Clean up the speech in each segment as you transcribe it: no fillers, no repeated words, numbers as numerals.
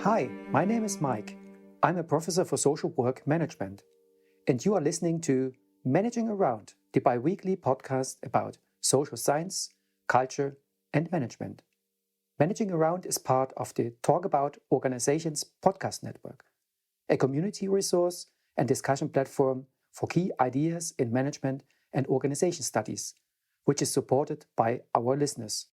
Hi, my name is Mike. I'm a professor for social work management, and you are listening to Managing Around, the bi-weekly podcast about social science, culture, and management. Managing Around is part of the Talk About Organizations podcast network, a community resource and discussion platform for key ideas in management and organization studies, which is supported by our listeners.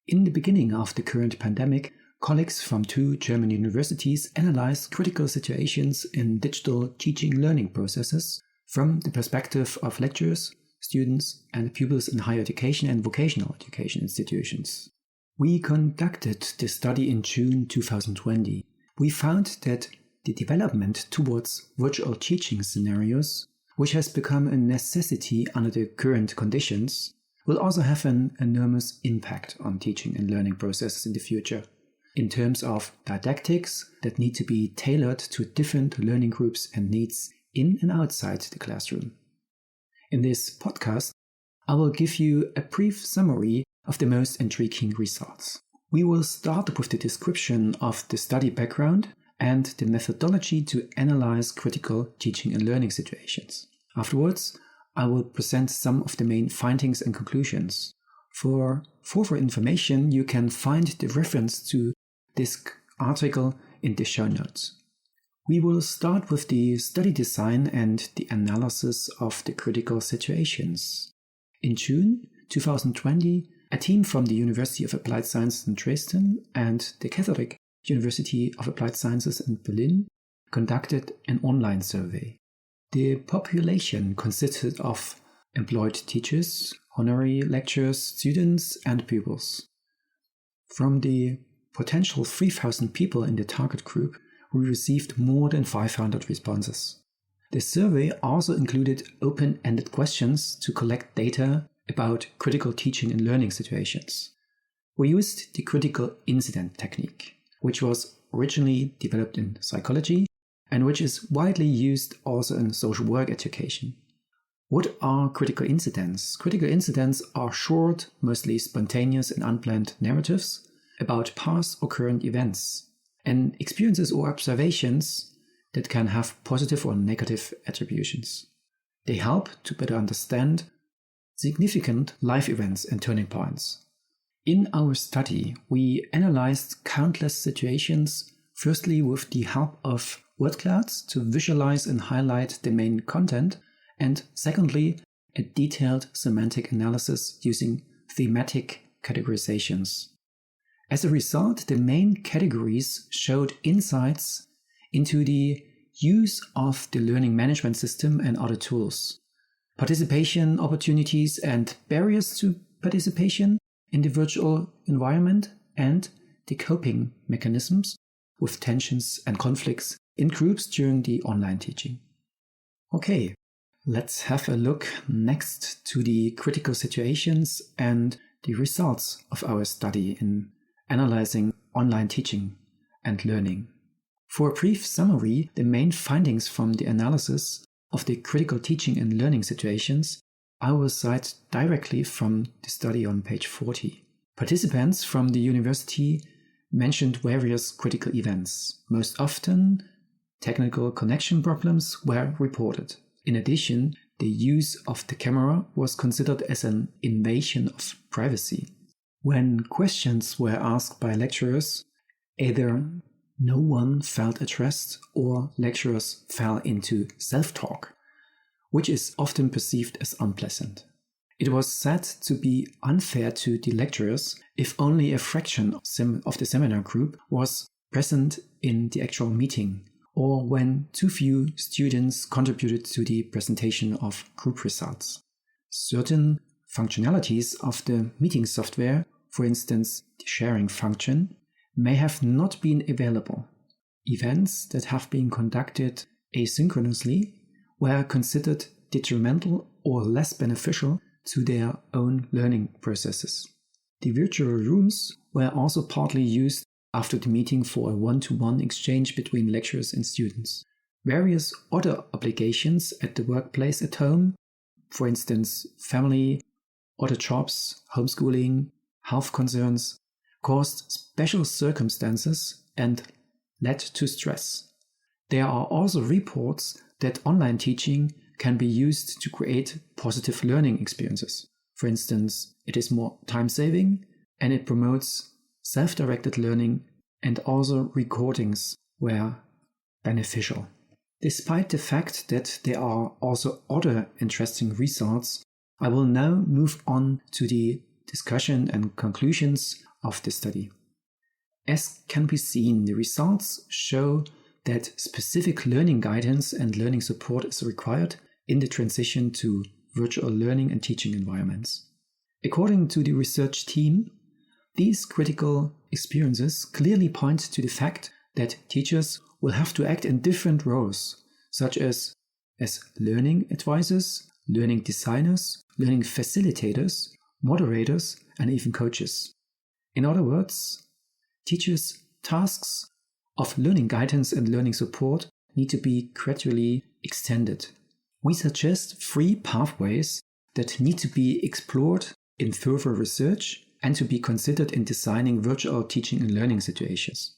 In the beginning of the current pandemic, colleagues from 2 German universities analyzed critical situations in digital teaching learning processes from the perspective of lecturers, students, and pupils in higher education and vocational education institutions. We conducted this study in June 2020. We found that the development towards virtual teaching scenarios, which has become a necessity under the current conditions, will also have an enormous impact on teaching and learning processes in the future, in terms of didactics that need to be tailored to different learning groups and needs in and outside the classroom. In this podcast, I will give you a brief summary of the most intriguing results. We will start with the description of the study background and the methodology to analyze critical teaching and learning situations. Afterwards, I will present some of the main findings and conclusions. For further information, you can find the reference to this article in the show notes. We will start with the study design and the analysis of the critical situations. In June 2020, a team from the University of Applied Sciences in Dresden and the Catholic University of Applied Sciences in Berlin conducted an online survey. The population consisted of employed teachers, honorary lecturers, students, and pupils. From the potential 3,000 people in the target group, we received more than 500 responses. The survey also included open-ended questions to collect data about critical teaching and learning situations. We used the critical incident technique, which was originally developed in psychology and which is widely used also in social work education. What are critical incidents? Critical incidents are short, mostly spontaneous and unplanned narratives about past or current events and experiences or observations that can have positive or negative attributions. They help to better understand significant life events and turning points. In our study, we analyzed countless situations, firstly with the help of word clouds to visualize and highlight the main content, and secondly, a detailed semantic analysis using thematic categorizations. As a result, the main categories showed insights into the use of the learning management system and other tools, participation opportunities and barriers to participation in the virtual environment, and the coping mechanisms with tensions and conflicts in groups during the online teaching. Okay, let's have a look next to the critical situations and the results of our study in analyzing online teaching and learning. For a brief summary, the main findings from the analysis of the critical teaching and learning situations I will cite directly from the study on page 40. Participants from the university mentioned various critical events. Most often, technical connection problems were reported. In addition, the use of the camera was considered as an invasion of privacy. When questions were asked by lecturers, either no one felt addressed or lecturers fell into self-talk, which is often perceived as unpleasant. It was said to be unfair to the lecturers if only a fraction of the seminar group was present in the actual meeting, or when too few students contributed to the presentation of group results. Certain functionalities of the meeting software, for instance the sharing function, may have not been available. Events that have been conducted asynchronously were considered detrimental or less beneficial to their own learning processes. The virtual rooms were also partly used after the meeting for a one-to-one exchange between lecturers and students. Various other obligations at the workplace at home, for instance family, other jobs, homeschooling, health concerns, caused special circumstances and led to stress. There are also reports that online teaching can be used to create positive learning experiences. For instance, it is more time-saving and it promotes self-directed learning, and also recordings were beneficial. Despite the fact that there are also other interesting results, I will now move on to the discussion and conclusions of the study. As can be seen, the results show that specific learning guidance and learning support is required in the transition to virtual learning and teaching environments. According to the research team, these critical experiences clearly point to the fact that teachers will have to act in different roles, such as learning advisors, learning designers, learning facilitators, moderators, and even coaches. In other words, teachers' tasks of learning guidance and learning support need to be gradually extended. We suggest 3 pathways that need to be explored in further research and to be considered in designing virtual teaching and learning situations.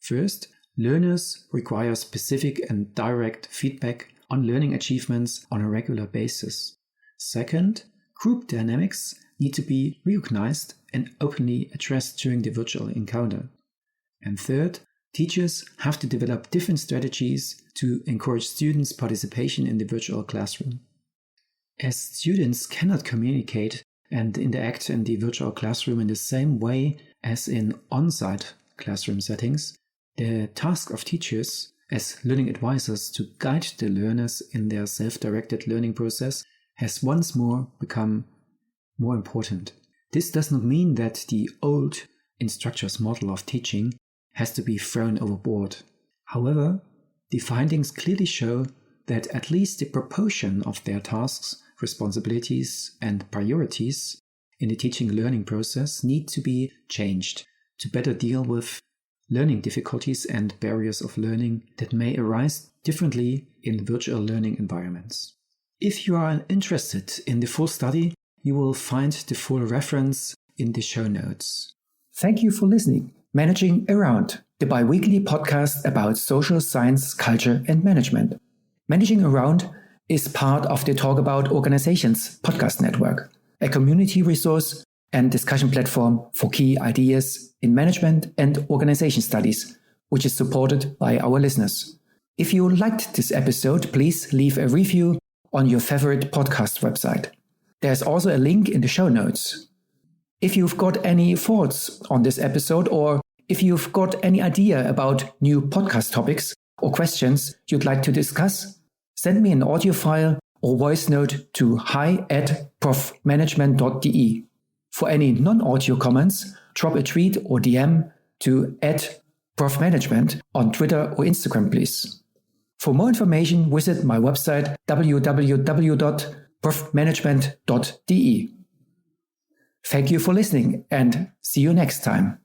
First, learners require specific and direct feedback on learning achievements on a regular basis. Second, group dynamics need to be recognized and openly addressed during the virtual encounter. And third, teachers have to develop different strategies to encourage students' participation in the virtual classroom. As students cannot communicate and interact in the virtual classroom in the same way as in on-site classroom settings, the task of teachers as learning advisors to guide the learners in their self-directed learning process has once more become more important. This does not mean that the old instructors model of teaching has to be thrown overboard. However, the findings clearly show that at least the proportion of their tasks, responsibilities, and priorities in the teaching learning process need to be changed to better deal with learning difficulties and barriers of learning that may arise differently in virtual learning environments. If you are interested in the full study, you will find the full reference in the show notes. Thank you for listening. Managing Around, the bi-weekly podcast about social science, culture, and management. Managing Around is part of the Talk About Organizations podcast network, a community resource and discussion platform for key ideas in management and organization studies, which is supported by our listeners. If you liked this episode, please leave a review on your favorite podcast website. There's also a link in the show notes. If you've got any thoughts on this episode, or if you've got any idea about new podcast topics or questions you'd like to discuss, send me an audio file or voice note to hi@profmanagement.de. For any non-audio comments, drop a tweet or DM to @profmanagement on Twitter or Instagram, please. For more information, visit my website www.profmanagement.de. Thank you for listening and see you next time.